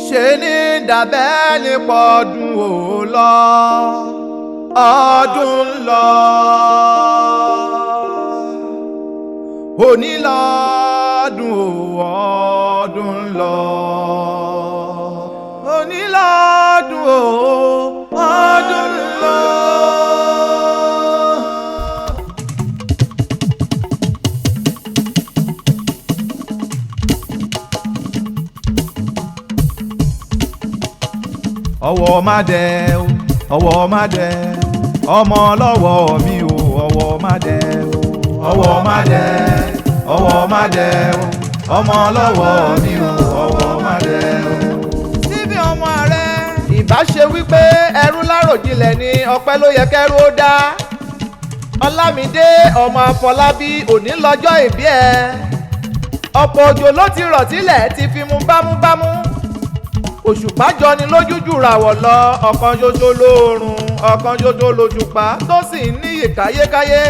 ṣe ní dàbẹ́ ní pọ̀dún ò lọ ọdún lọ òní lọ́dún ọdún lọ òní lọ́dún ọdún lọ. ọwọ́ má dẹ̀ o ọwọ́ má dẹ̀ ọmọ lọ́wọ́ mi o ọwọ́ má dẹ̀ o ọwọ́ má dẹ̀ ọwọ́ má dẹ̀ o ọmọ lọ́wọ́ mi o ọwọ́ má dẹ̀ o. síbi ọmọ rẹ ìbá ṣe wípé ẹrú láròjinlẹ̀ ni ọpẹ́ ló yẹ kẹ́rú ó dá. ọlámídé ọmọ àfọlábí òní lọ́jọ́ ìbí ẹ. ọ̀pọ̀ òjò ló ti rọ̀ tílẹ̀ ti fi mú bámúbámú. òṣùpá jọ ni lójújù ràwọ̀ lọ ọ̀kan ṣoṣo lóòrùn ọ̀kan ṣoṣo lójúpá tó sì ń níyì káyékáyé.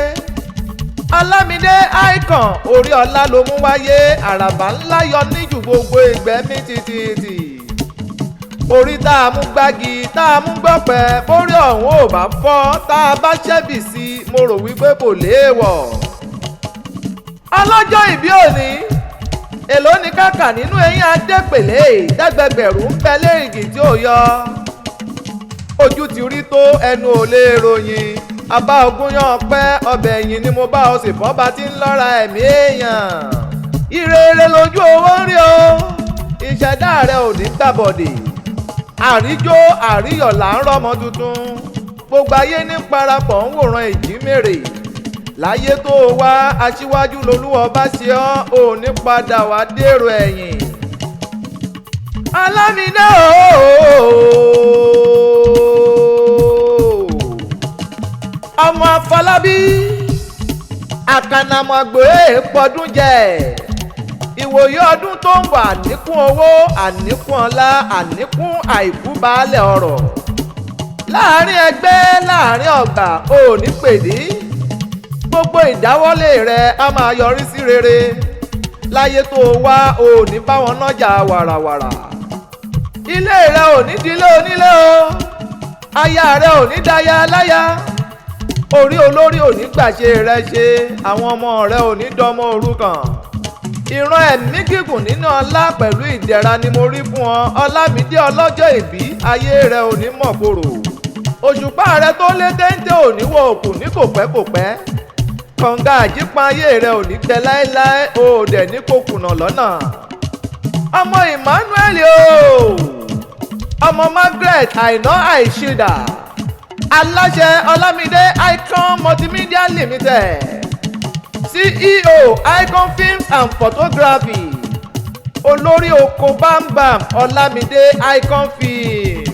ọlámídé icon orí ọlá ló mú wáyé àràbà ńlá yọ níjù gbogbo ìgbẹ́ mi tìtìtì. orí tá a mú gbági tá a mú gbọ́pẹ́ bórí ọ̀hún ò bá fọ́ tá a bá ṣẹ́bì sí i mo rò wípé kò léèwọ̀. ọlọ́jọ́ ìbí òní èló ni kàkà nínú eyín adépèlé dẹ́gbẹgbẹ̀rún ń bẹ lérìgì tí ò yọ. ojú ti rí tó ẹnu ò lè ròyìn abá ogúnyán pẹ́ ọbẹ̀ ẹ̀yìn ni mo bá ọ sì fọ́ba tí ń lọ́ra ẹ̀mí èèyàn. ìrere lójú owó ń rí o ìṣẹ̀dá rẹ ò ní gbàbọ̀dè. àríjó àríyọ̀ là ń rọ́mọ tuntun gbogbo ayé ní parapọ̀ ń wòran ìjímèrè. láyé tó o wá aṣíwájú lolúwa bá ṣe ọ́ ò ní padà wá dèrò ẹ̀yìn. ọlámídé ọmọ àfọlábí àkànnàmọ̀gbò èèpọ̀dún jẹ ìwòye ọdún tó ń bọ̀ àníkún owó àníkún ọlá àníkún àìkú baálẹ̀ ọrọ̀ láàrin ẹgbẹ́ láàrin ọgbà ò ní pèdí. gbogbo ìdáwọ́lé rẹ̀ á máa yọrí sí rere. láyé tó wá ò ní bá wọn nájà wàràwàrà. ilé rẹ̀ ò ní dilé onílé o. aya rẹ̀ ò ní daya láya. orí olórí ò ní gbàṣe rẹ̀ ṣe. àwọn ọmọ rẹ̀ ò ní dọmọ òrukàn. ìran ẹ̀mí gígùn nínú ọlá pẹ̀lú ìdẹ̀ra ni mo rí fún ọ. ọlámídé ọlọ́jọ́ ìbí ayé rẹ̀ ò ní mọ̀kòrò. òṣùpá rẹ̀ tó lé téńté ò ní wọ òkú ní kòpẹ́kòpẹ́. kànga àjípa ayé rẹ ò ní gbẹ láéláé o dẹ̀ ní kò kùnà lọ́nà. ọmọ Emmanuel o ọmọ Margaret àìná àìṣídà aláṣẹ ọlámídé icon multimedia limited CEO icon films and photography olórí oko bámbàm ọlámídé icon films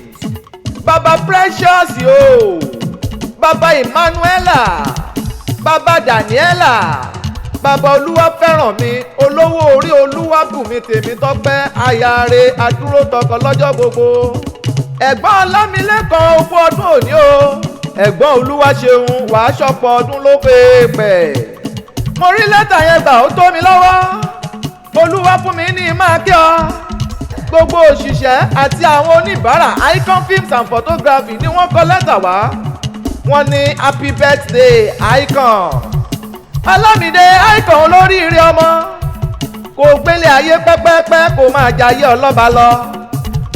baba precious o baba Emmanuela bàbá Daniela bàbá olúwafẹ́rànmi olówó orí olúwabùnmi tèmi tọ́pẹ́ ayáre adúró tọkọ lọ́jọ́ gbogbo. ẹ̀gbọ́n ọlámilékan ogún ọdún òní o ẹ̀gbọ́n olúwaṣeun wàá ṣọ̀pọ̀ ọdún ló pèépẹ̀. mo rí lẹ́tà yẹn gbà ó tó mi lọ́wọ́ olúwa fún mi ní máa kí ọ. gbogbo òṣìṣẹ́ àti àwọn oníbàárà icon films and photography ni wọ́n kọ lẹ́tà wá. wọ́n ní happy birthday icon. ọlámídé icon olóríire ọmọ kò gbélé ayé pẹ́pẹ́pẹ́ kò máa jayé ọlọ́ba lọ.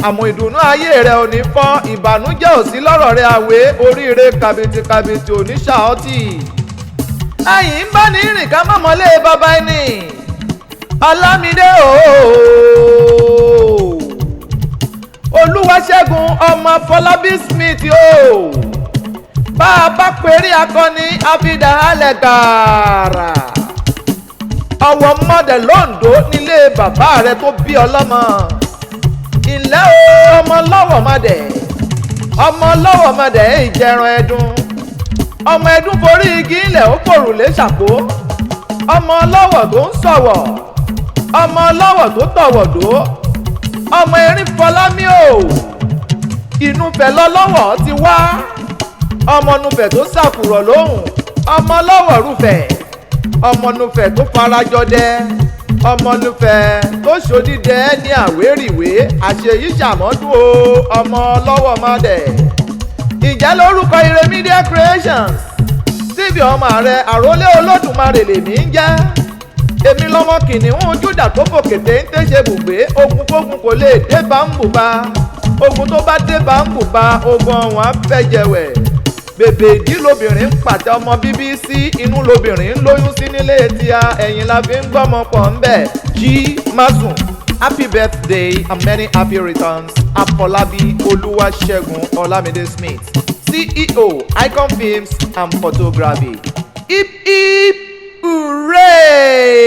àmọ́ ìdùnnú ayé rẹ ò ní fọ́ ìbànújẹ́ ò sí lọ́rọ̀ rẹ àwé oríire kàbìtìkàbìtì ò ní ṣàọ́tì. ẹ̀yìn ń bá ní rìn ká mọ̀mọ́lé bàbá ẹni. ọlámídé olúwaṣẹ́gun ọmọ Fọlábí Smith bá a bá péré akọni abidà alẹ̀ gàrà. ọ̀wọ̀ mọ́dẹ̀ lóńdó nílé bàbá rẹ tó bí ọlọ́mọ. ilé o ọmọ lọ́wọ́ mọ́dẹ̀ ọmọ lọ́wọ́ mọ́dẹ̀ ìjẹran ẹdun. ọmọ ẹdun forí igi ilẹ̀ ó fòrùlé ṣàpó. ọmọ lọ́wọ́ tó ń sọ̀wọ̀ ọmọ lọ́wọ́ tó tọ̀wọ̀ dó. ọmọ erin fọlámí o inú fẹ́ lọ́lọ́wọ́ ti wá. ọmọ nufẹ̀ tó ṣàkùrọ̀ lóhùn ọmọ lọ́wọ́ rúfẹ̀ ọmọ nufẹ̀ tó farajọ dẹ ọmọlúfẹ́ tó ṣòdídẹ ní àwérìwé àṣeyí ṣàmọ́dún o ọmọ lọ́wọ́ mọ́dẹ̀. ìjẹ́ lórúkọ ire media creations tv ọmọ ààrẹ àrólé olódùmarè lèmi ń jẹ́. èmi lọ́mọ kìnìún júdà tó fòkété ń tẹ́ṣe bùgbé ogun kógun kò lè dé bá ń bùbá ogun tó bá dé bá ń bùbá ogun ọ̀hún á fẹ̀jẹ̀wẹ̀. bèbè ìdí lobìnrin ń pàtẹ ọmọ bíbí sí inú lobìnrin ń lóyún sí nílé tíá ẹ̀yìn la fi ń gbọ́mọ pọ̀ ń bẹ̀. jí masun happy birthday and many happy returns Afọlábí Olúwaṣẹ́gun Ọlámídé Smith CEO Icon Films and Photography. Hip hip hooray!